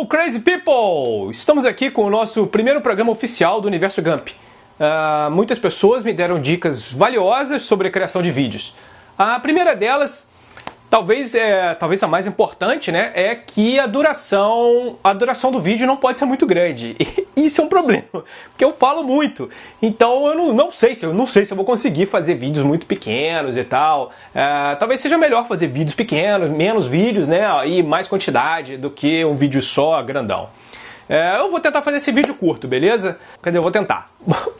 Hello, crazy people! Estamos aqui com o nosso primeiro programa oficial do Universo Gump. Muitas pessoas me deram dicas valiosas sobre a criação de vídeos. A primeira delas, talvez a mais importante, né, é que a duração do vídeo não pode ser muito grande. E isso é um problema, porque eu falo muito. Então eu não sei se eu vou conseguir fazer vídeos muito pequenos e tal. Talvez seja melhor fazer vídeos pequenos, menos vídeos, né, e mais quantidade do que um vídeo só grandão. Eu vou tentar fazer esse vídeo curto, beleza? Quer dizer, eu vou tentar.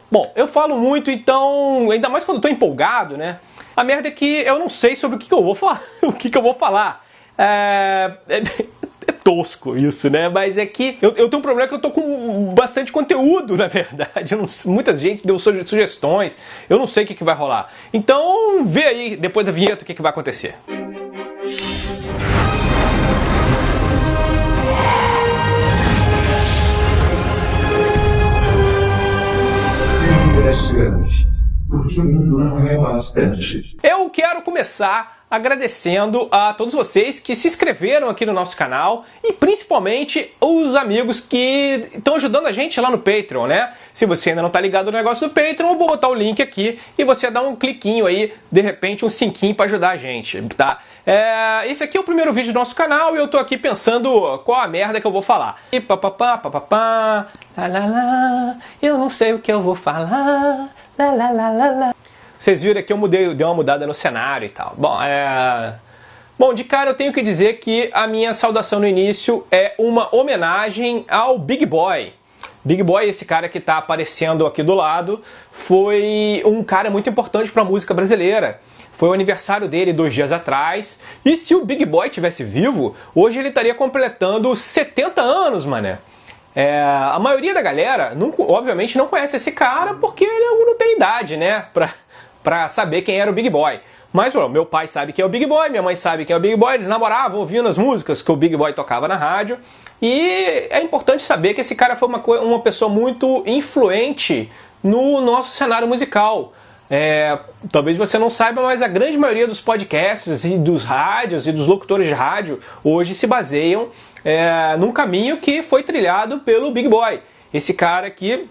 Bom, eu falo muito, então, ainda mais quando eu tô empolgado, né? A merda é que eu não sei sobre o que eu vou falar. O que eu vou falar. É tosco isso, né? Mas é que eu tenho um problema que eu tô com bastante conteúdo, na verdade. Muita gente deu sugestões. Eu não sei o que vai rolar. Então, vê aí, depois da vinheta, o que vai acontecer. Porque o mundo não é bastante. Eu quero começar agradecendo a todos vocês que se inscreveram aqui no nosso canal e principalmente os amigos que estão ajudando a gente lá no Patreon, né? Se você ainda não está ligado no negócio do Patreon, eu vou botar o link aqui e você dá um cliquinho aí, de repente um cinquinho para ajudar a gente, tá? Esse aqui é o primeiro vídeo do nosso canal e eu tô aqui pensando qual a merda que eu vou falar. E papapá, papapá, lá lá lá, eu não sei o que eu vou falar, lá lá lá lá lá. Vocês viram que eu dei uma mudada no cenário e tal. Bom, de cara eu tenho que dizer que a minha saudação no início é uma homenagem ao Big Boy. Big Boy, esse cara que está aparecendo aqui do lado, foi um cara muito importante para a música brasileira. Foi o aniversário dele 2 dias atrás. E se o Big Boy tivesse vivo, hoje ele estaria completando 70 anos, mané. A maioria da galera, obviamente, não conhece esse cara porque ele não tem idade, né? Pra saber quem era o Big Boy. Mas meu pai sabe quem é o Big Boy, minha mãe sabe quem é o Big Boy, eles namoravam ouvindo as músicas que o Big Boy tocava na rádio. E é importante saber que esse cara foi uma pessoa muito influente no nosso cenário musical. Talvez você não saiba, mas a grande maioria dos podcasts e dos rádios e dos locutores de rádio hoje se baseiam num caminho que foi trilhado pelo Big Boy. Esse cara que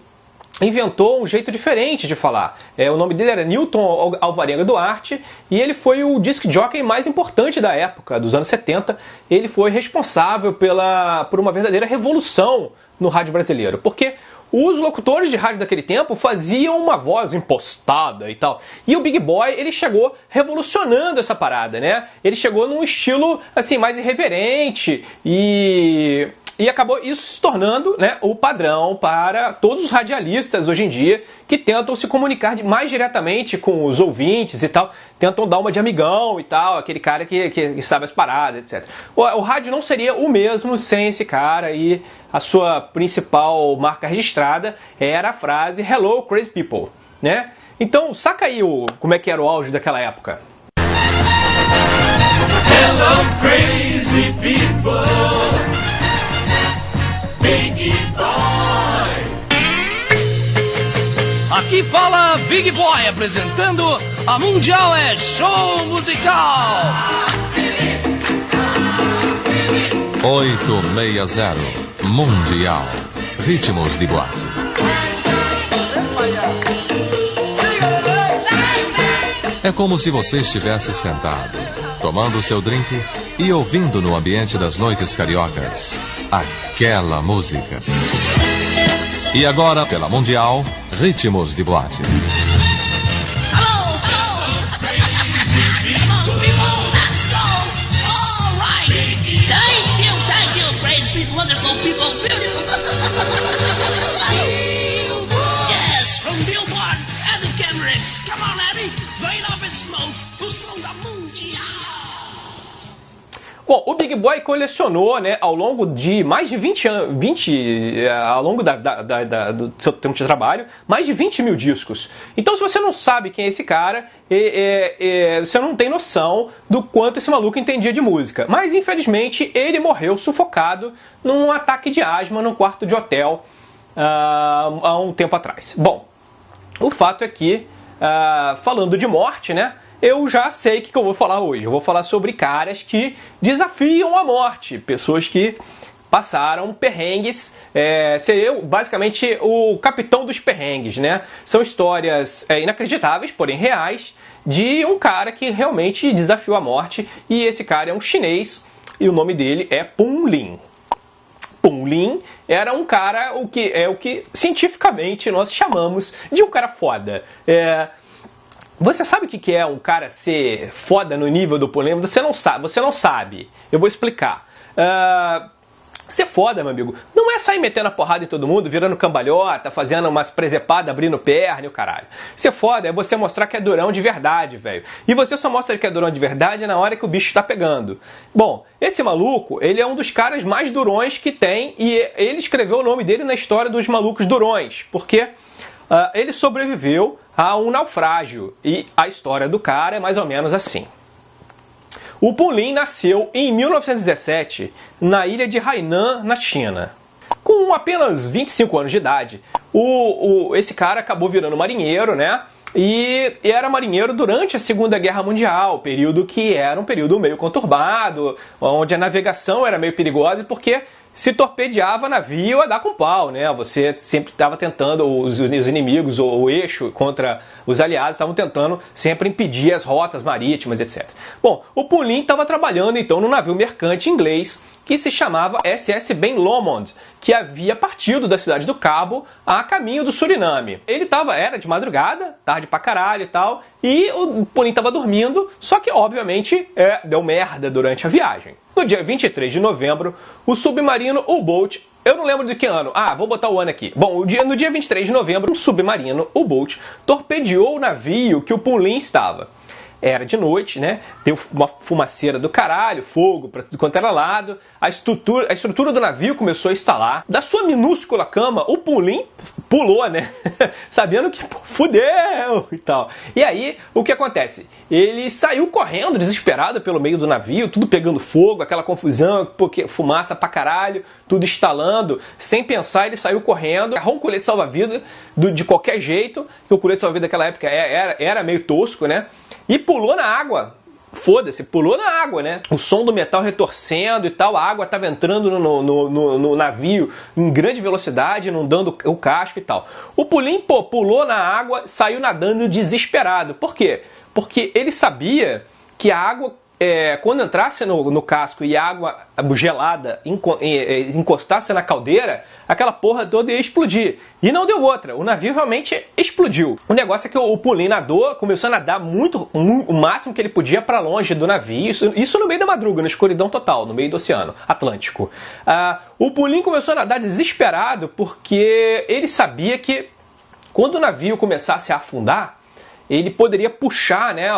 inventou um jeito diferente de falar. O nome dele era Newton Alvarenga Duarte e ele foi o disc jockey mais importante da época, dos anos 70. Ele foi responsável por uma verdadeira revolução no rádio brasileiro, porque os locutores de rádio daquele tempo faziam uma voz impostada e tal. E o Big Boy, ele chegou revolucionando essa parada, né? Ele chegou num estilo, assim, mais irreverente e acabou isso se tornando, né, o padrão para todos os radialistas hoje em dia que tentam se comunicar mais diretamente com os ouvintes e tal, tentam dar uma de amigão e tal, aquele cara que sabe as paradas, etc. O rádio não seria o mesmo sem esse cara e a sua principal marca registrada era a frase Hello, crazy people, né? Então, saca aí como é que era o auge daquela época. Hello, crazy people. Big Boy. Aqui fala Big Boy apresentando a Mundial é Show Musical. 860 Mundial Ritmos de Boate. É como se você estivesse sentado, tomando seu drink e ouvindo no ambiente das noites cariocas aquela música. E agora, pela Mundial, Ritmos de Boate. Wonderful people, beautiful. Yes, from Billboard, Eddie Kendricks. Come on, Eddie, light up and smoke. O som da Mundial. Bom, o Big Boy colecionou, né, ao longo de mais de 20 anos, ao longo do seu tempo de trabalho, mais de 20 mil discos. Então, se você não sabe quem é esse cara, você não tem noção do quanto esse maluco entendia de música. Mas, infelizmente, ele morreu sufocado num ataque de asma num quarto de hotel há um tempo atrás. Bom, o fato é que, falando de morte, né, eu já sei o que eu vou falar hoje. Eu vou falar sobre caras que desafiam a morte. Pessoas que passaram perrengues, seria basicamente o capitão dos perrengues, né? São histórias inacreditáveis, porém reais, de um cara que realmente desafiou a morte, e esse cara é um chinês, e o nome dele é Pun Lin. Pun Lin era um cara, o que cientificamente nós chamamos de um cara foda. Você sabe o que é um cara ser foda no nível do Pun Lin? Você não sabe. Eu vou explicar. Ser foda, meu amigo, não é sair metendo a porrada em todo mundo, virando cambalhota, fazendo umas presepadas, abrindo perna e o caralho. Ser foda é você mostrar que é durão de verdade, velho. E você só mostra que é durão de verdade na hora que o bicho tá pegando. Bom, esse maluco, ele é um dos caras mais durões que tem, e ele escreveu o nome dele na história dos malucos durões, porque ele sobreviveu a um naufrágio, e a história do cara é mais ou menos assim. O Pun Lin nasceu em 1917 na ilha de Hainan, na China. Com apenas 25 anos de idade, esse cara acabou virando marinheiro, né? E era marinheiro durante a Segunda Guerra Mundial, período que era um período meio conturbado, onde a navegação era meio perigosa, porque se torpedeava navio a dar com pau, né? Você sempre estava tentando, os inimigos, o eixo contra os aliados, estavam tentando sempre impedir as rotas marítimas, etc. Bom, o Pun Lin estava trabalhando então no navio mercante inglês que se chamava SS Ben Lomond, que havia partido da cidade do Cabo a caminho do Suriname. Ele era de madrugada, tarde pra caralho e tal, e o Pun Lin estava dormindo, só que obviamente deu merda durante a viagem. No dia 23 de novembro, o submarino U-Boat, eu não lembro de que ano, vou botar o ano aqui. Bom, no dia 23 de novembro, um submarino U-Boat torpedeou o navio que o Pun Lin estava. Era de noite, né? Deu uma fumaceira do caralho, fogo pra tudo quanto era lado. A estrutura do navio começou a estalar. Da sua minúscula cama, o Pun Lin pulou, né? Sabendo que fudeu e tal. E aí, o que acontece? Ele saiu correndo, desesperado pelo meio do navio, tudo pegando fogo, aquela confusão, porque fumaça pra caralho, tudo estalando. Sem pensar, ele saiu correndo, agarrou um colete salva-vida de qualquer jeito, que o colete salva-vida naquela época era meio tosco, né? E pulou na água. Foda-se, pulou na água, né? O som do metal retorcendo e tal, a água estava entrando no navio em grande velocidade, inundando o casco e tal. O Pun Lin, pulou na água, saiu nadando desesperado. Por quê? Porque ele sabia que a água, quando entrasse no casco e a água gelada encostasse na caldeira, aquela porra toda ia explodir. E não deu outra, o navio realmente explodiu. O negócio é que o Pun Lin nadou, começou a nadar o máximo que ele podia para longe do navio, isso no meio da madruga, na escuridão total, no meio do Oceano Atlântico. O Pun Lin começou a nadar desesperado porque ele sabia que quando o navio começasse a afundar, ele poderia puxar, né,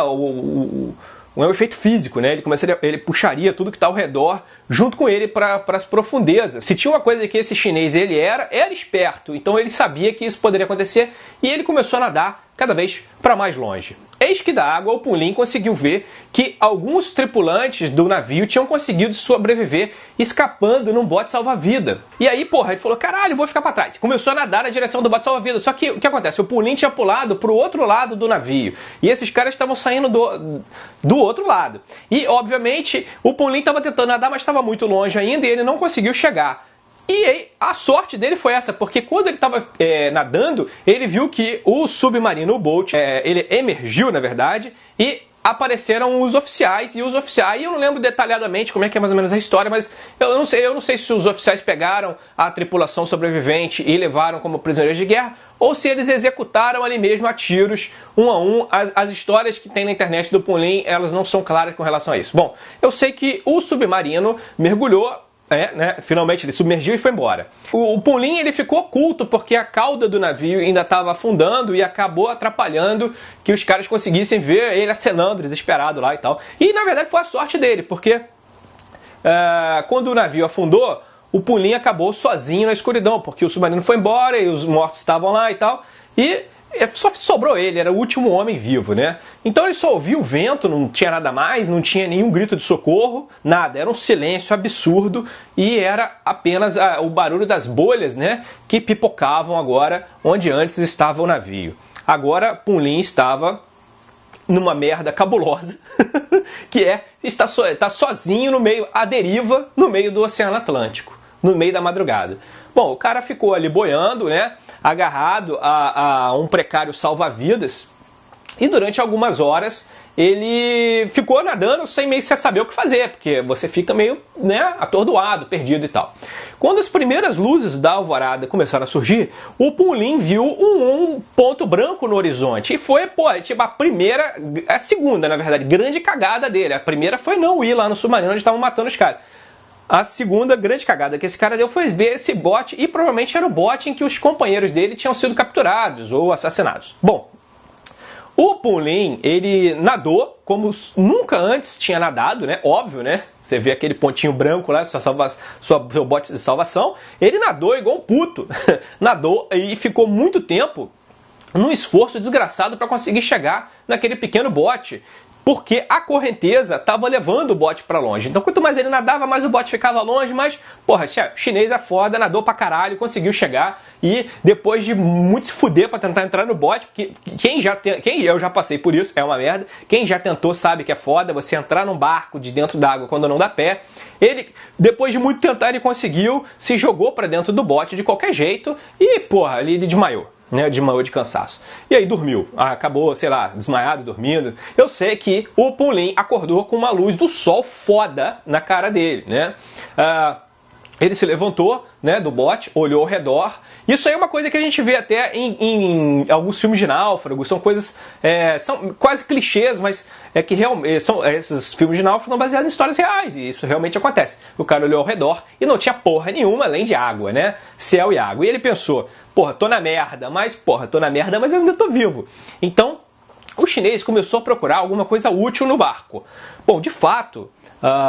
um efeito físico, né? Ele puxaria tudo que está ao redor junto com ele para as profundezas. Se tinha uma coisa que esse chinês era esperto, então ele sabia que isso poderia acontecer e ele começou a nadar cada vez para mais longe. Eis que da água o Pun Lin conseguiu ver que alguns tripulantes do navio tinham conseguido sobreviver escapando num bote salva-vida. E aí, ele falou, caralho, vou ficar para trás. Começou a nadar na direção do bote salva-vida. Só que o que acontece? O Pun Lin tinha pulado pro outro lado do navio. E esses caras estavam saindo do outro lado. E, obviamente, o Pun Lin estava tentando nadar, mas estava muito longe ainda e ele não conseguiu chegar. E aí, a sorte dele foi essa, porque quando ele estava nadando, ele viu que o submarino U-Boat, ele emergiu, na verdade, e apareceram os oficiais, e eu não lembro detalhadamente como é que é mais ou menos a história, mas eu não sei se os oficiais pegaram a tripulação sobrevivente e levaram como prisioneiros de guerra, ou se eles executaram ali mesmo a tiros, um a um. As histórias que tem na internet do Pun Lin, elas não são claras com relação a isso. Bom, eu sei que o submarino mergulhou, finalmente ele submergiu e foi embora. O Pun Lin, ele ficou oculto porque a cauda do navio ainda estava afundando e acabou atrapalhando que os caras conseguissem ver ele acenando desesperado lá e tal. E na verdade foi a sorte dele, porque quando o navio afundou, o Pun Lin acabou sozinho na escuridão, porque o submarino foi embora e os mortos estavam lá e tal. E só sobrou ele, era o último homem vivo, né? Então ele só ouvia o vento, não tinha nada mais, não tinha nenhum grito de socorro, nada, era um silêncio absurdo e era apenas o barulho das bolhas, né, que pipocavam agora onde antes estava o navio. Agora Pun Lin estava numa merda cabulosa, que está sozinho no meio, à deriva, no meio do Oceano Atlântico. no meio da madrugada. Bom, o cara ficou ali boiando, né, agarrado a um precário salva-vidas, e durante algumas horas ele ficou nadando sem saber o que fazer, porque você fica meio, né, atordoado, perdido e tal. Quando as primeiras luzes da alvorada começaram a surgir, o Punlin viu um ponto branco no horizonte. E foi, tipo, a segunda, na verdade, grande cagada dele. A primeira foi não ir lá no submarino onde estavam matando os caras. A segunda grande cagada que esse cara deu foi ver esse bote, e provavelmente era o bote em que os companheiros dele tinham sido capturados ou assassinados. Bom, o Punlin, ele nadou como nunca antes tinha nadado, né? Óbvio, né? Você vê aquele pontinho branco lá, seu bote de salvação. Ele nadou igual um puto. Nadou e ficou muito tempo num esforço desgraçado para conseguir chegar naquele pequeno bote, porque a correnteza estava levando o bote para longe. Então, quanto mais ele nadava, mais o bote ficava longe, mas, porra, chinês é foda, nadou pra caralho, conseguiu chegar, e depois de muito se fuder para tentar entrar no bote, porque eu já passei por isso, é uma merda, quem já tentou sabe que é foda, você entrar num barco de dentro d'água quando não dá pé. Ele, depois de muito tentar, ele conseguiu, se jogou para dentro do bote de qualquer jeito, e, porra, ele desmaiou. Né, desmaiou de cansaço. E aí dormiu. Acabou, sei lá, desmaiado, dormindo. Eu sei que o Punlin acordou com uma luz do sol foda na cara dele, né? Ele se levantou, né, do bote, olhou ao redor. Isso aí é uma coisa que a gente vê até em alguns filmes de náufragos. São coisas, são quase clichês, mas que realmente esses filmes de náufragos são baseados em histórias reais, e isso realmente acontece. O cara olhou ao redor e não tinha porra nenhuma além de água, né? Céu e água. E ele pensou, porra, tô na merda, mas eu ainda tô vivo. Então, o chinês começou a procurar alguma coisa útil no barco. Bom, de fato,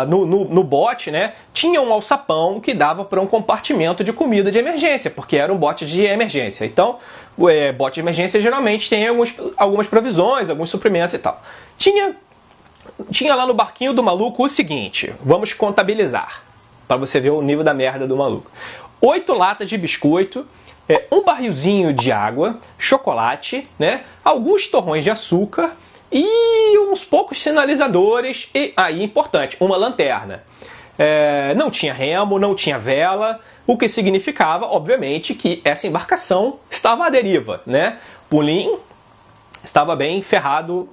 no bote, né, tinha um alçapão que dava para um compartimento de comida de emergência, porque era um bote de emergência. Então, bote de emergência geralmente tem algumas provisões, alguns suprimentos e tal. Tinha lá no barquinho do maluco o seguinte, vamos contabilizar, para você ver o nível da merda do maluco. 8 latas de biscoito, um barrilzinho de água, chocolate, né, alguns torrões de açúcar e uns poucos sinalizadores e, aí, importante, uma lanterna. Não tinha remo, não tinha vela, o que significava, obviamente, que essa embarcação estava à deriva, né? Punlin estava bem ferrado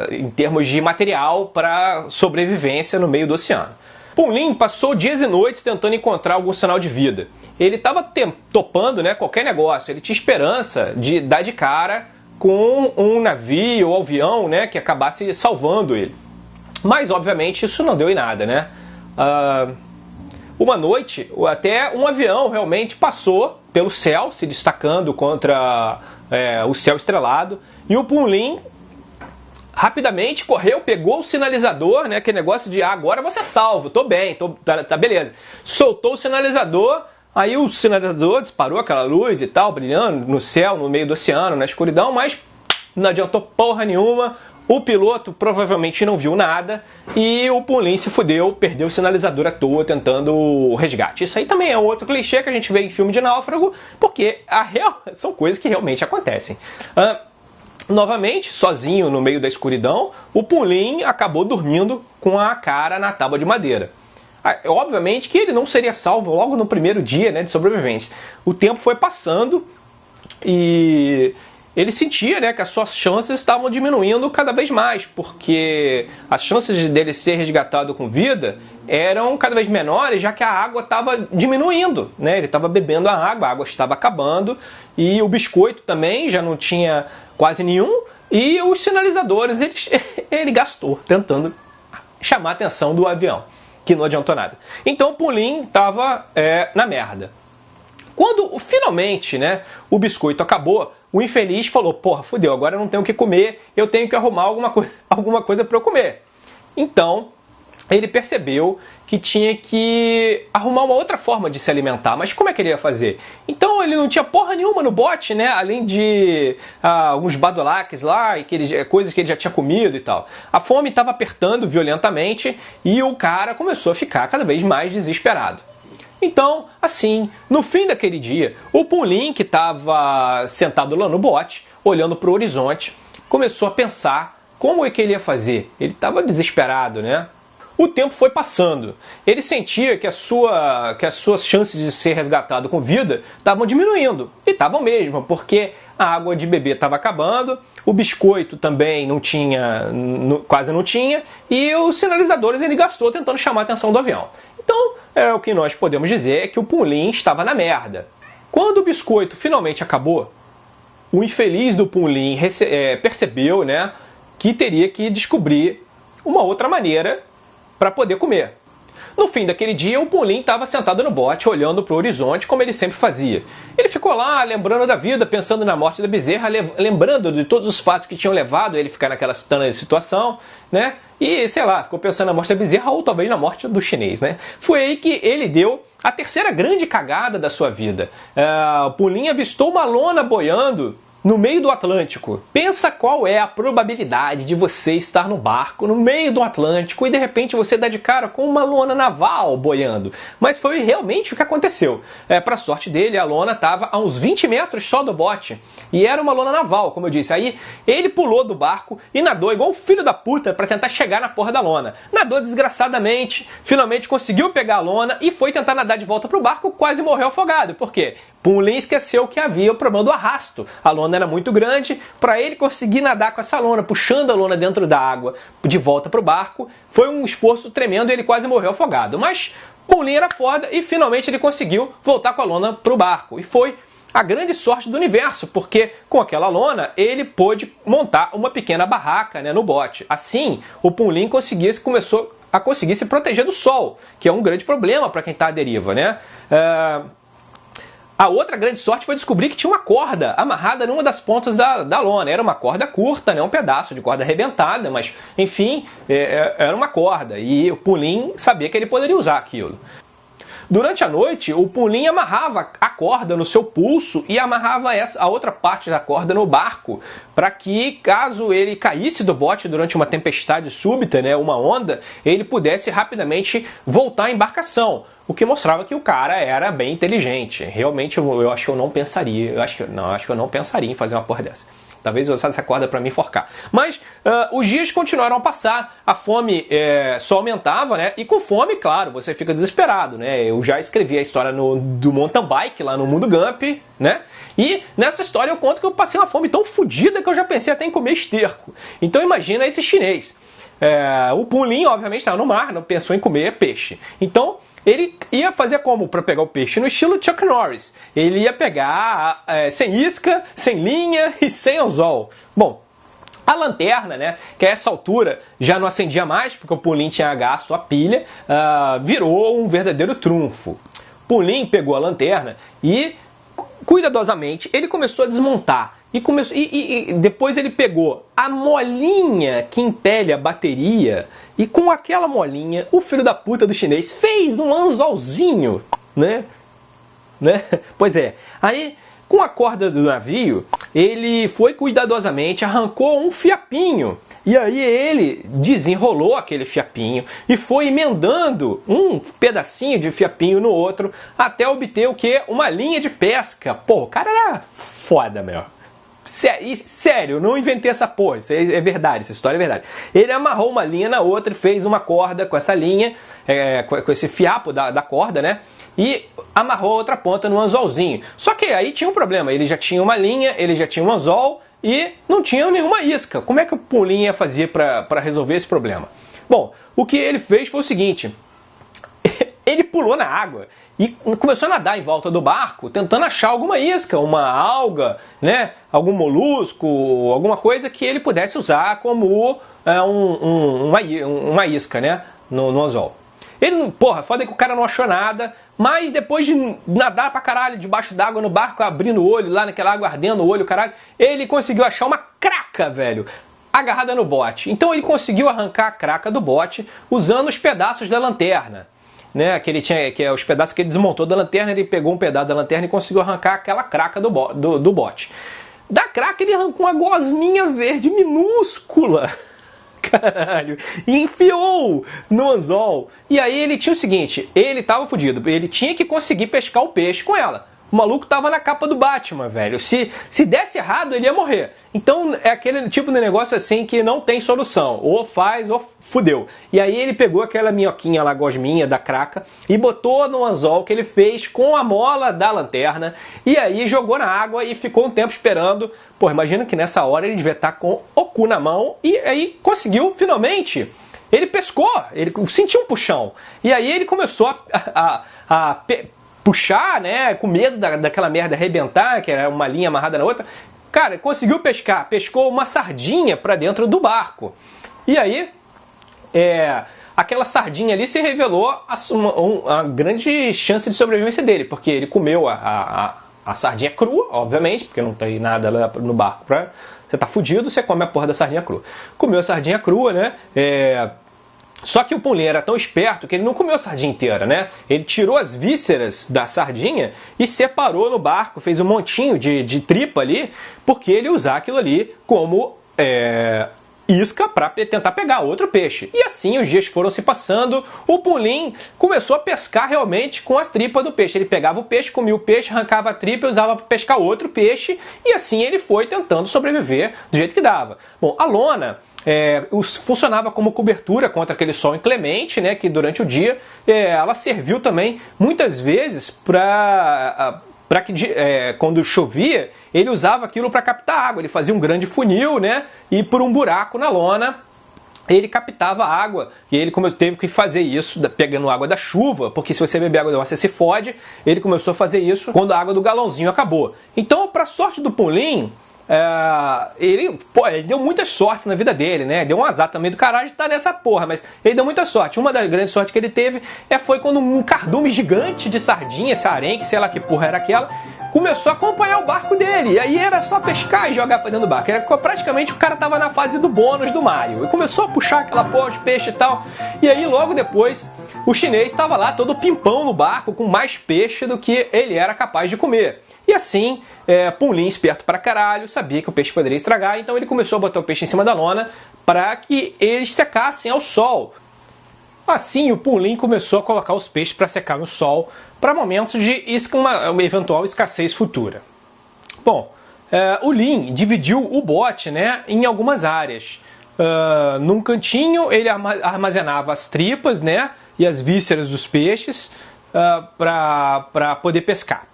em termos de material para sobrevivência no meio do oceano. Punlin passou dias e noites tentando encontrar algum sinal de vida. Ele estava topando, né, qualquer negócio, ele tinha esperança de dar de cara com um navio ou avião, né, que acabasse salvando ele. Mas, obviamente, isso não deu em nada, né? Uma noite, até um avião realmente passou pelo céu, se destacando contra o céu estrelado, e o Punlin rapidamente correu, pegou o sinalizador, né, aquele negócio de agora você é salvo, tô bem, tá beleza. Soltou o sinalizador, aí o sinalizador disparou aquela luz e tal, brilhando no céu, no meio do oceano, na escuridão, mas não adiantou porra nenhuma. O piloto provavelmente não viu nada e o Punlin se fudeu, perdeu o sinalizador à toa tentando o resgate. Isso aí também é outro clichê que a gente vê em filme de náufrago, porque são coisas que realmente acontecem. Novamente, sozinho no meio da escuridão, o Punlin acabou dormindo com a cara na tábua de madeira. Obviamente que ele não seria salvo logo no primeiro dia, né, de sobrevivência. O tempo foi passando e ele sentia, né, que as suas chances estavam diminuindo cada vez mais, porque as chances dele ser resgatado com vida eram cada vez menores, já que a água estava diminuindo, né? Ele estava bebendo a água estava acabando, e o biscoito também já não tinha quase nenhum, e os sinalizadores ele gastou tentando chamar a atenção do avião, que não adiantou nada. Então o Punlin estava na merda. Quando finalmente, né, o biscoito acabou, o infeliz falou, porra, fudeu, agora eu não tenho o que comer, eu tenho que arrumar alguma coisa para eu comer. Então, ele percebeu que tinha que arrumar uma outra forma de se alimentar. Mas como é que ele ia fazer? Então ele não tinha porra nenhuma no bote, né? Além de alguns badulaques lá, e coisas que ele já tinha comido e tal. A fome estava apertando violentamente e o cara começou a ficar cada vez mais desesperado. Então, assim, no fim daquele dia, o Punlin, que estava sentado lá no bote, olhando para o horizonte, começou a pensar como é que ele ia fazer. Ele estava desesperado, né? o tempo foi passando. Ele sentia que as suas chances de ser resgatado com vida estavam diminuindo. E estavam mesmo, porque a água de beber estava acabando, o biscoito também não tinha, quase não tinha, e os sinalizadores ele gastou tentando chamar a atenção do avião. Então, o que nós podemos dizer é que o Punlin estava na merda. Quando o biscoito finalmente acabou, o infeliz do Punlin percebeu, né, que teria que descobrir uma outra maneira para poder comer. No fim daquele dia, o Punlin estava sentado no bote, olhando para o horizonte, como ele sempre fazia. Ele ficou lá, lembrando da vida, pensando na morte da bezerra, lembrando de todos os fatos que tinham levado ele a ficar naquela situação, né? E, sei lá, ficou pensando na morte da bezerra ou talvez na morte do chinês, né? Foi aí que ele deu a terceira grande cagada da sua vida. O Punlin avistou uma lona boiando no meio do Atlântico. Pensa qual é a probabilidade de você estar no barco no meio do Atlântico e de repente você dá de cara com uma lona naval boiando. Mas foi realmente o que aconteceu. Para sorte dele, a lona estava a uns 20 metros só do bote. E era uma lona naval, como eu disse. Aí ele pulou do barco e nadou igual um filho da puta para tentar chegar na porra da lona. Nadou desgraçadamente, finalmente conseguiu pegar a lona e foi tentar nadar de volta pro barco, quase morreu afogado. Por quê? Punlin esqueceu que havia o problema do arrasto. A lona era muito grande, para ele conseguir nadar com essa lona, puxando a lona dentro da água de volta para o barco, foi um esforço tremendo e ele quase morreu afogado. Mas Punlin era foda e finalmente ele conseguiu voltar com a lona para o barco. E foi a grande sorte do universo, porque com aquela lona ele pôde montar uma pequena barraca, né, no bote. Assim, o Punlin começou a conseguir se proteger do sol, que é um grande problema para quem está à deriva, né? A outra grande sorte foi descobrir que tinha uma corda amarrada numa das pontas da lona. Era uma corda curta, né? Um pedaço de corda arrebentada, mas, enfim, era uma corda. E o Punlin sabia que ele poderia usar aquilo. Durante a noite, o Punlin amarrava a corda no seu pulso e amarrava a outra parte da corda no barco, para que, caso ele caísse do bote durante uma tempestade súbita, né, uma onda, ele pudesse rapidamente voltar à embarcação. O que mostrava que o cara era bem inteligente. Realmente, eu acho que eu não pensaria. Eu acho que eu não pensaria em fazer uma porra dessa. Talvez eu usasse essa corda para me enforcar. Mas os dias continuaram a passar. A fome só aumentava, né? E com fome, claro, você fica desesperado, né? Eu já escrevi a história do mountain bike lá no Mundo Gump, né? E nessa história eu conto que eu passei uma fome tão fodida que eu já pensei até em comer esterco. Então imagina esse chinês. O Punlin, obviamente, estava no mar, não pensou em comer peixe. Então ele ia fazer como para pegar o peixe? No estilo Chuck Norris. Ele ia pegar sem isca, sem linha e sem anzol. Bom, a lanterna, né, que a essa altura já não acendia mais, porque o Punlin tinha gasto a pilha, virou um verdadeiro trunfo. Punlin pegou a lanterna e, cuidadosamente, ele começou a desmontar. E depois ele pegou a molinha que impele a bateria e com aquela molinha, o filho da puta do chinês fez um anzolzinho, né? Pois é. Aí, com a corda do navio, ele foi cuidadosamente, arrancou um fiapinho. E aí ele desenrolou aquele fiapinho e foi emendando um pedacinho de fiapinho no outro até obter o quê? Uma linha de pesca. Pô, o cara era foda, meu. Sério, eu não inventei essa porra, isso é verdade, essa história é verdade. Ele amarrou uma linha na outra e fez uma corda com essa linha, com esse fiapo da corda, né? E amarrou a outra ponta no anzolzinho. Só que aí tinha um problema, ele já tinha uma linha, ele já tinha um anzol e não tinha nenhuma isca. Como é que o Punlin ia fazer para resolver esse problema? Bom, o que ele fez foi o seguinte, ele pulou na água e começou a nadar em volta do barco, tentando achar alguma isca, uma alga, né, algum molusco, alguma coisa que ele pudesse usar como uma isca, né, no anzol. Ele, porra, foda que o cara não achou nada, mas depois de nadar pra caralho debaixo d'água no barco, abrindo o olho, lá naquela água ardendo o olho, caralho, ele conseguiu achar uma craca, velho, agarrada no bote. Então ele conseguiu arrancar a craca do bote usando os pedaços da lanterna. Né, que é os pedaços que ele desmontou da lanterna, ele pegou um pedaço da lanterna e conseguiu arrancar aquela craca do bote. Da craca ele arrancou uma gosminha verde minúscula, caralho, e enfiou no anzol. E aí ele tinha o seguinte, ele tava fudido, ele tinha que conseguir pescar o peixe com ela. O maluco tava na capa do Batman, velho. Se desse errado, ele ia morrer. Então é aquele tipo de negócio assim que não tem solução. Ou faz ou fudeu. E aí ele pegou aquela minhoquinha lá, gosminha da craca, e botou no anzol que ele fez com a mola da lanterna. E aí jogou na água e ficou um tempo esperando. Pô, imagina que nessa hora ele devia estar com o cu na mão. E aí conseguiu, finalmente. Ele pescou, ele sentiu um puxão. E aí ele começou a puxar, né, com medo daquela merda arrebentar, que era uma linha amarrada na outra. Cara, conseguiu pescar, pescou uma sardinha pra dentro do barco. E aí, aquela sardinha ali se revelou a grande chance de sobrevivência dele, porque ele comeu a sardinha crua, obviamente, porque não tem nada lá no barco pra... Você tá fudido, você come a porra da sardinha crua. Comeu a sardinha crua, né? Só que o Punlin era tão esperto que ele não comeu a sardinha inteira, né? Ele tirou as vísceras da sardinha e separou no barco, fez um montinho de tripa ali, porque ele ia usar aquilo ali como isca para tentar pegar outro peixe. E assim os dias foram se passando, o Punlin começou a pescar realmente com a tripa do peixe. Ele pegava o peixe, comia o peixe, arrancava a tripa e usava para pescar outro peixe, e assim ele foi tentando sobreviver do jeito que dava. Bom, a lona funcionava como cobertura contra aquele sol inclemente, né, que durante o dia ela serviu também muitas vezes para que quando chovia ele usava aquilo para captar água. Ele fazia um grande funil, né, e por um buraco na lona ele captava água, e ele teve que fazer isso pegando água da chuva, porque se você beber água da chuva você se fode. Ele começou a fazer isso quando a água do galãozinho acabou. Então, para sorte do Punlin, ele deu muitas sortes na vida dele, né? Deu um azar também do caralho de estar nessa porra, mas ele deu muita sorte. Uma das grandes sortes que ele teve foi quando um cardume gigante de sardinha, esse arenque, sei lá que porra era aquela, começou a acompanhar o barco dele. E aí era só pescar e jogar pra dentro do barco. Praticamente o cara tava na fase do bônus do Mario. E começou a puxar aquela porra de peixe e tal. E aí logo depois o chinês estava lá todo pimpão no barco com mais peixe do que ele era capaz de comer. E assim, Punlin, esperto pra caralho, sabia que o peixe poderia estragar, então ele começou a botar o peixe em cima da lona para que eles secassem ao sol. Assim, o Punlin começou a colocar os peixes para secar no sol para momentos de uma eventual escassez futura. Bom, o Lin dividiu o bote, né, em algumas áreas. Num cantinho ele armazenava as tripas, né, e as vísceras dos peixes para poder pescar.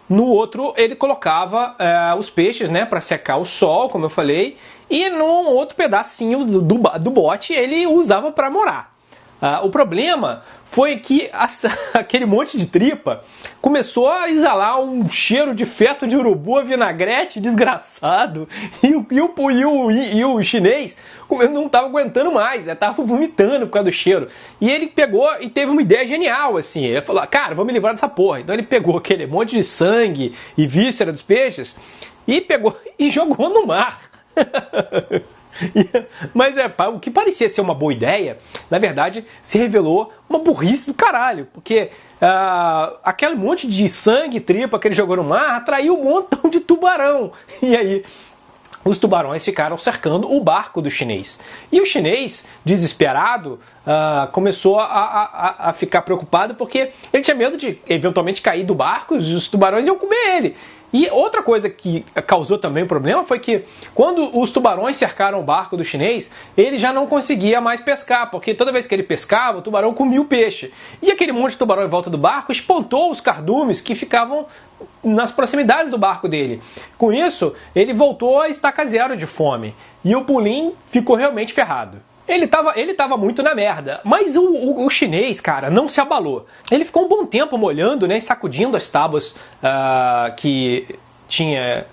No outro ele colocava os peixes, né, para secar o sol, como eu falei, e num outro pedacinho do bote ele usava para morar. O problema foi que aquele monte de tripa começou a exalar um cheiro de feto de urubu a vinagrete desgraçado, e o chinês não estava aguentando mais, estava vomitando por causa do cheiro. E ele pegou e teve uma ideia genial, assim. Ele falou, cara, vou me livrar dessa porra. Então ele pegou aquele monte de sangue e víscera dos peixes e pegou e jogou no mar. Mas o que parecia ser uma boa ideia, na verdade, se revelou uma burrice do caralho, porque aquele monte de sangue e tripa que ele jogou no mar atraiu um montão de tubarão. E aí os tubarões ficaram cercando o barco do chinês. E o chinês, desesperado, começou a ficar preocupado porque ele tinha medo de eventualmente cair do barco e os tubarões iam comer ele. E outra coisa que causou também um problema foi que quando os tubarões cercaram o barco do chinês, ele já não conseguia mais pescar, porque toda vez que ele pescava, o tubarão comia o peixe. E aquele monte de tubarão em volta do barco espantou os cardumes que ficavam nas proximidades do barco dele. Com isso, ele voltou a estaca zero de fome. E o Punlin ficou realmente ferrado. Ele tava muito na merda, mas o chinês, cara, não se abalou. Ele ficou um bom tempo molhando, né, sacudindo as tábuas que tinha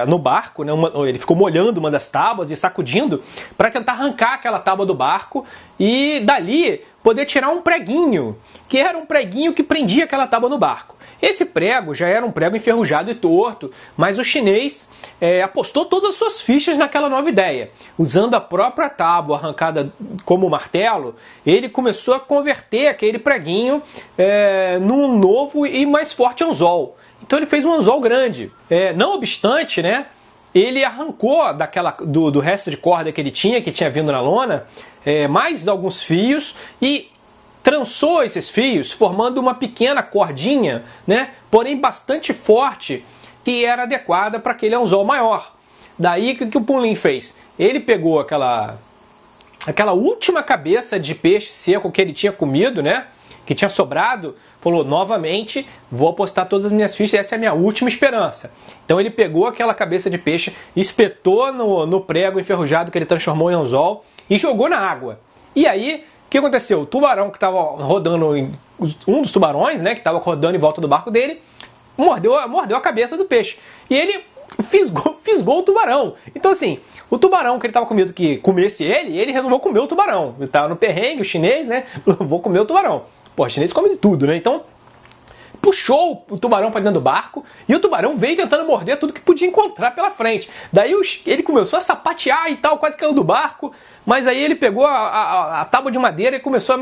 no barco, né, ele ficou molhando uma das tábuas e sacudindo para tentar arrancar aquela tábua do barco e dali poder tirar um preguinho, que era um preguinho que prendia aquela tábua no barco. Esse prego já era um prego enferrujado e torto, mas o chinês apostou todas as suas fichas naquela nova ideia. Usando a própria tábua arrancada como martelo, ele começou a converter aquele preguinho num novo e mais forte anzol. Então ele fez um anzol grande. Não obstante, né, ele arrancou do resto de corda que tinha vindo na lona, mais alguns fios e trançou esses fios, formando uma pequena cordinha, né? Porém bastante forte, que era adequada para aquele anzol maior. Daí que o Punlin fez? Ele pegou aquela última cabeça de peixe seco que ele tinha comido, né? Que tinha sobrado, falou, novamente, vou apostar todas as minhas fichas, essa é a minha última esperança. Então ele pegou aquela cabeça de peixe, espetou no prego enferrujado que ele transformou em anzol e jogou na água. E aí, o que aconteceu? O tubarão que estava rodando, um dos tubarões, né, que estava rodando em volta do barco dele, mordeu a cabeça do peixe. E ele fisgou o tubarão. Então assim, o tubarão que ele estava com medo que comesse ele resolveu comer o tubarão. Ele estava no perrengue, o chinês, né, vou comer o tubarão. Pô, o chinês come de tudo, né? Então, puxou o tubarão para dentro do barco e o tubarão veio tentando morder tudo que podia encontrar pela frente. Daí ele começou a sapatear e tal, quase caiu do barco, mas aí ele pegou a tábua de madeira e começou a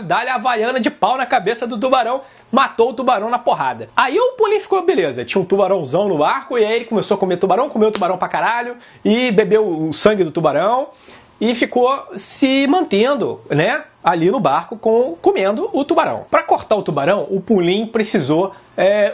dar-lhe a havaiana de pau na cabeça do tubarão, matou o tubarão na porrada. Aí o Punlin ficou, beleza, tinha um tubarãozão no barco e aí ele começou a comer tubarão, comeu o tubarão pra caralho e bebeu o sangue do tubarão e ficou se mantendo, né, ali no barco comendo o tubarão. Para cortar o tubarão, o Punlin precisou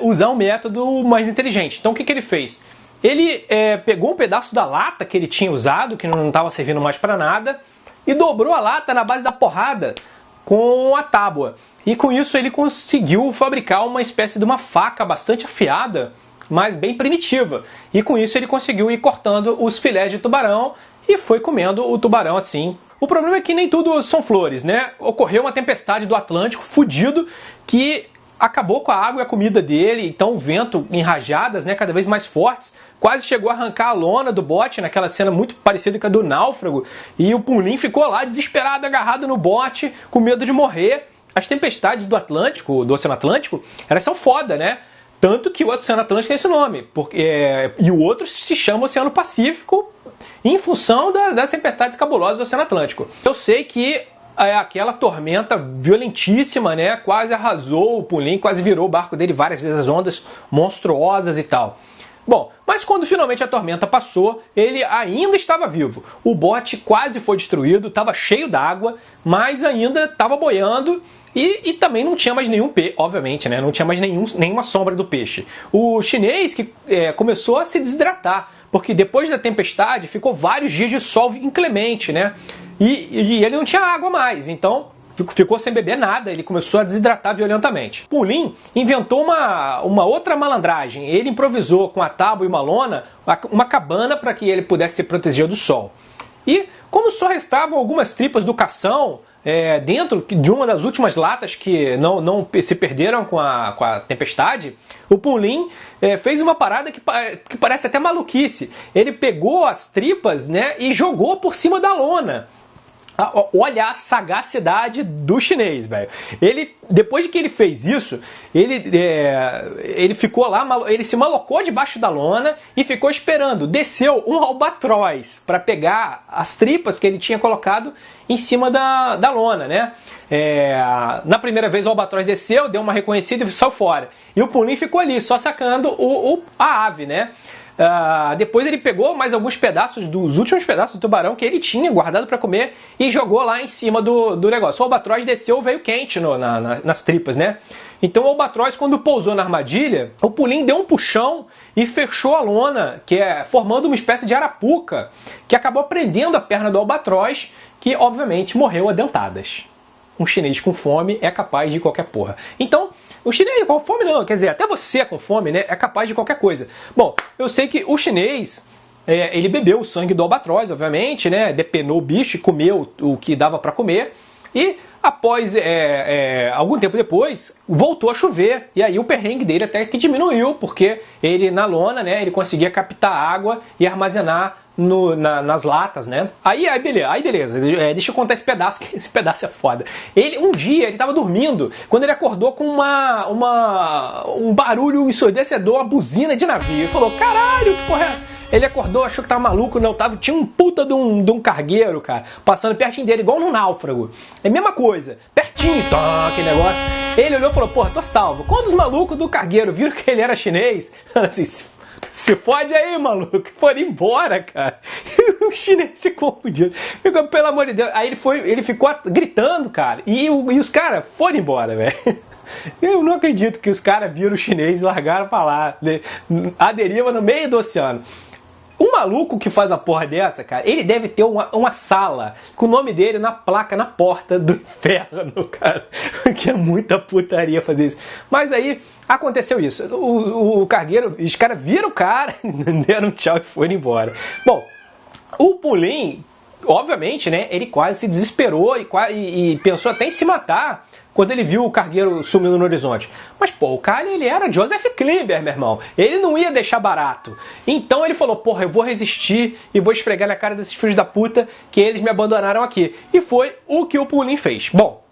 usar um método mais inteligente. Então o que ele fez? Ele pegou um pedaço da lata que ele tinha usado, que não estava servindo mais para nada, e dobrou a lata na base da porrada com a tábua. E com isso ele conseguiu fabricar uma espécie de uma faca bastante afiada, mas bem primitiva. E com isso ele conseguiu ir cortando os filés de tubarão e foi comendo o tubarão assim. O problema é que nem tudo são flores, né? Ocorreu uma tempestade do Atlântico fudido que acabou com a água e a comida dele, então o vento em rajadas, né, cada vez mais fortes, quase chegou a arrancar a lona do bote, naquela cena muito parecida com a do náufrago, e o Punlin ficou lá desesperado, agarrado no bote, com medo de morrer. As tempestades do Atlântico, do Oceano Atlântico, elas são foda, né? Tanto que o Oceano Atlântico tem esse nome, e o outro se chama Oceano Pacífico, em função das tempestades cabulosas do Oceano Atlântico. Eu sei que aquela tormenta violentíssima, né, quase arrasou o Punlin, quase virou o barco dele várias vezes, as ondas monstruosas e tal. Bom, mas quando finalmente a tormenta passou, ele ainda estava vivo. O bote quase foi destruído, estava cheio d'água, mas ainda estava boiando e também não tinha mais nenhum peixe, obviamente, né? Não tinha mais nenhuma sombra do peixe. O chinês que começou a se desidratar, porque depois da tempestade ficou vários dias de sol inclemente, né? E ele não tinha água mais, então ficou sem beber nada, ele começou a desidratar violentamente. Punlin inventou uma outra malandragem. Ele improvisou com a tábua e uma lona uma cabana para que ele pudesse se proteger do sol. E como só restavam algumas tripas do cação dentro de uma das últimas latas que não se perderam com a tempestade, o Punlin fez uma parada que parece até maluquice. Ele pegou as tripas, né, e jogou por cima da lona. Olha a sagacidade do chinês, velho. Depois de que ele fez isso, ele ficou lá, ele se malocou debaixo da lona e ficou esperando. Desceu um albatroz para pegar as tripas que ele tinha colocado em cima da lona, né? Na primeira vez o albatroz desceu, deu uma reconhecida e saiu fora. E o Punlin ficou ali, só sacando a ave, né? Depois ele pegou mais alguns pedaços dos últimos pedaços do tubarão que ele tinha guardado para comer e jogou lá em cima do negócio. O albatroz desceu, veio quente nas tripas, né? Então o albatroz, quando pousou na armadilha, o Punlin deu um puxão e fechou a lona, formando uma espécie de arapuca, que acabou prendendo a perna do albatroz, que obviamente morreu a dentadas. Um chinês com fome é capaz de qualquer porra. Então, o chinês com fome não, quer dizer, até você com fome, né, é capaz de qualquer coisa. Bom, eu sei que o chinês, ele bebeu o sangue do albatroz, obviamente, né, depenou o bicho e comeu o que dava para comer. E após algum tempo depois, voltou a chover. E aí o perrengue dele até que diminuiu, porque ele na lona, né, ele conseguia captar água e armazenar nas latas, né? Aí beleza. Deixa eu contar esse pedaço, que esse pedaço é foda. Um dia ele tava dormindo, quando ele acordou com um barulho ensurdecedor, uma buzina de navio. Ele falou, caralho, que porra é? Ele acordou, achou que tava maluco, não tava. Tinha um puta de um cargueiro, cara, passando pertinho dele, igual num náufrago. É a mesma coisa, pertinho, aquele negócio. Ele olhou e falou, porra, tô salvo. Quando os malucos do cargueiro viram que ele era chinês, assim, Se fode aí, maluco. Foram embora, cara. O chinês se confundiu. Ficou, pelo amor de Deus. Aí ele ficou gritando, cara. E os caras foram embora, velho. Eu não acredito que os caras viram o chinês e largaram pra lá. A deriva no meio do oceano. Um maluco que faz a porra dessa, cara, ele deve ter uma sala com o nome dele na placa, na porta do inferno, cara. Que é muita putaria fazer isso. Mas aí aconteceu isso. O cargueiro, os caras viram o cara, deram tchau e foram embora. Bom, o Pulim, obviamente, né, ele quase se desesperou e pensou até em se matar quando ele viu o cargueiro sumindo no horizonte. Mas, pô, o cara, ele era Joseph Klimber, meu irmão. Ele não ia deixar barato. Então ele falou, porra, eu vou resistir e vou esfregar na cara desses filhos da puta que eles me abandonaram aqui. E foi o que o Pulim fez. Bom,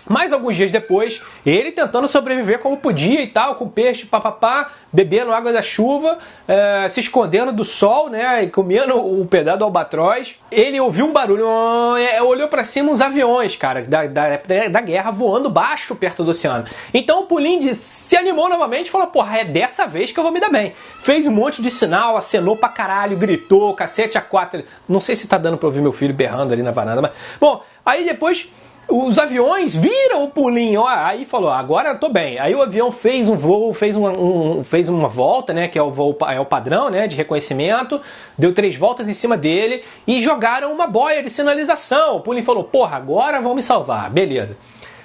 mais alguns dias depois, ele tentando sobreviver como podia e tal, com peixe, papapá, bebendo água da chuva, se escondendo do sol, né, e comendo o pedaço do albatroz. Ele ouviu um barulho, olhou pra cima uns aviões, cara, da guerra voando baixo perto do oceano. Então o Pulim se animou novamente e falou, porra, é dessa vez que eu vou me dar bem. Fez um monte de sinal, acenou pra caralho, gritou, cacete a quatro. Não sei se tá dando pra ouvir meu filho berrando ali na varanda, mas... Bom, aí depois... Os aviões viram o Pulim, ó, aí falou, agora eu tô bem. Aí o avião fez um voo, fez uma volta, né, que é o padrão, né, de reconhecimento, deu 3 voltas em cima dele e jogaram uma boia de sinalização. O Pulim falou, porra, agora vão me salvar, beleza.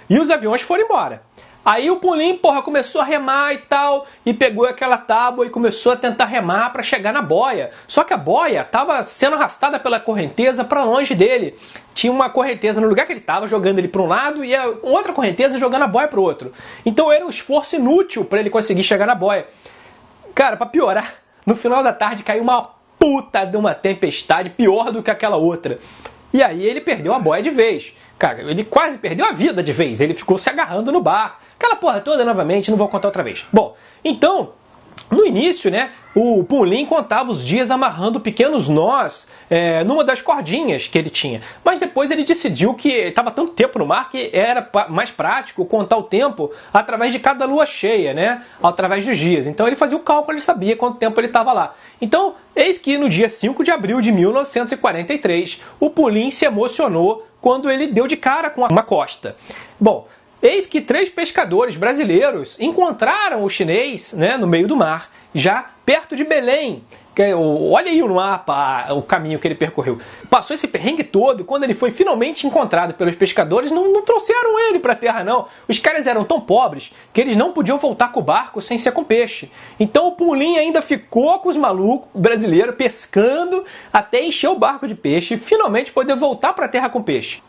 E os aviões foram embora. Aí o Pulim, porra, começou a remar e tal, e pegou aquela tábua e começou a tentar remar para chegar na boia. Só que a boia estava sendo arrastada pela correnteza para longe dele. Tinha uma correnteza no lugar que ele estava, jogando ele para um lado, e a outra correnteza jogando a boia para o outro. Então era um esforço inútil para ele conseguir chegar na boia. Cara, para piorar, no final da tarde caiu uma puta de uma tempestade pior do que aquela outra. E aí ele perdeu a boia de vez. Cara, ele quase perdeu a vida de vez. Ele ficou se agarrando no bar. Aquela porra toda novamente, não vou contar outra vez. Bom, então, no início, né, o Pulim contava os dias amarrando pequenos nós numa das cordinhas que ele tinha. Mas depois ele decidiu que estava tanto tempo no mar que era mais prático contar o tempo através de cada lua cheia, né, através dos dias. Então ele fazia o cálculo, ele sabia quanto tempo ele estava lá. Então, eis que no dia 5 de abril de 1943, o Pulim se emocionou quando ele deu de cara com uma costa. Bom, eis que 3 pescadores brasileiros encontraram o chinês, né, no meio do mar, já perto de Belém. Olha aí no mapa o caminho que ele percorreu. Passou esse perrengue todo e quando ele foi finalmente encontrado pelos pescadores, não trouxeram ele para a terra, não. Os caras eram tão pobres que eles não podiam voltar com o barco sem ser com peixe. Então o Pulim ainda ficou com os malucos brasileiros pescando até encher o barco de peixe e finalmente poder voltar para a terra com peixe.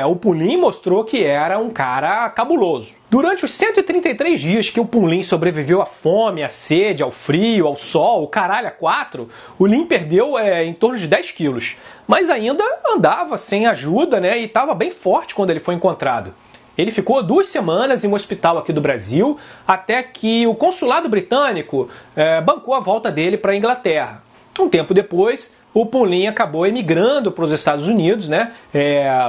O Pulim mostrou que era um cara cabuloso. Durante os 133 dias que o Pulim sobreviveu à fome, à sede, ao frio, ao sol, o caralho a 4, o Lim perdeu em torno de 10 quilos. Mas ainda andava sem ajuda, né, e estava bem forte quando ele foi encontrado. Ele ficou 2 semanas em um hospital aqui do Brasil, até que o consulado britânico bancou a volta dele para a Inglaterra. Um tempo depois, o Pulim acabou emigrando para os Estados Unidos, né?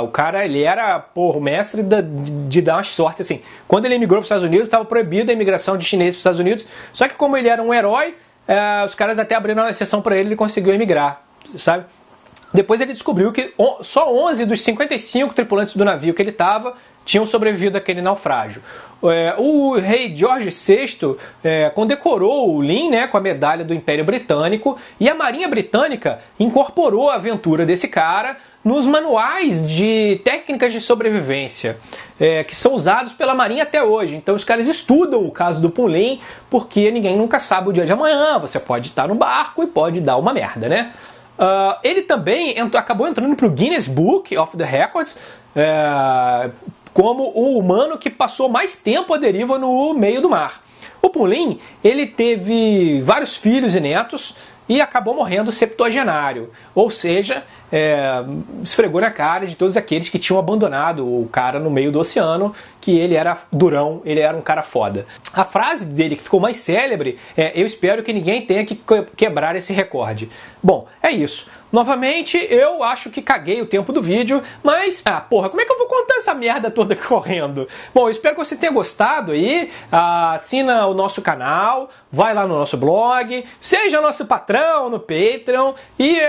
O cara, ele era, o mestre de dar umas sortes, assim. Quando ele emigrou para os Estados Unidos, estava proibida a imigração de chineses para os Estados Unidos, só que como ele era um herói, os caras até abriram uma exceção para ele, ele conseguiu emigrar, sabe? Depois ele descobriu que só 11 dos 55 tripulantes do navio que ele estava tinham sobrevivido àquele naufrágio. O rei George VI condecorou o Lim, né, com a medalha do Império Britânico, e a Marinha Britânica incorporou a aventura desse cara nos manuais de técnicas de sobrevivência, que são usados pela Marinha até hoje. Então os caras estudam o caso do Pulim, porque ninguém nunca sabe o dia de amanhã, você pode estar no barco e pode dar uma merda, né? Ele também acabou entrando para o Guinness Book of the Records, como o humano que passou mais tempo à deriva no meio do mar. O Pulim, ele teve vários filhos e netos, e acabou morrendo septuagenário, ou seja, esfregou na cara de todos aqueles que tinham abandonado o cara no meio do oceano, que ele era durão, ele era um cara foda. A frase dele que ficou mais célebre é: eu espero que ninguém tenha que quebrar esse recorde. Bom, é isso. Novamente, eu acho que caguei o tempo do vídeo, mas, porra, como é que eu vou contar essa merda toda correndo? Bom, eu espero que você tenha gostado aí, assina o nosso canal, vai lá no nosso blog, seja nosso patrão no Patreon e...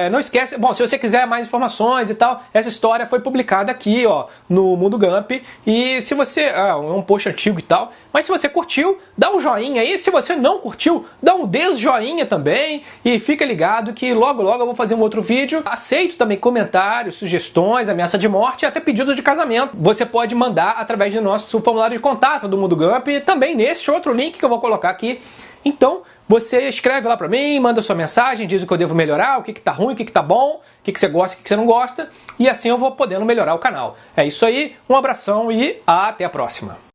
não esquece, bom, se você quiser mais informações e tal, essa história foi publicada aqui, ó, no Mundo Gump, e se você, é um post antigo e tal, mas se você curtiu, dá um joinha aí, se você não curtiu, dá um desjoinha também, e fica ligado que logo logo eu vou fazer um outro vídeo. Aceito também comentários, sugestões, ameaça de morte e até pedidos de casamento. Você pode mandar através do nosso formulário de contato do Mundo Gump, e também nesse outro link que eu vou colocar aqui. Então, você escreve lá pra mim, manda sua mensagem, diz o que eu devo melhorar, o que tá ruim, o que tá bom, o que você gosta, o que você não gosta, e assim eu vou podendo melhorar o canal. É isso aí, um abração e até a próxima.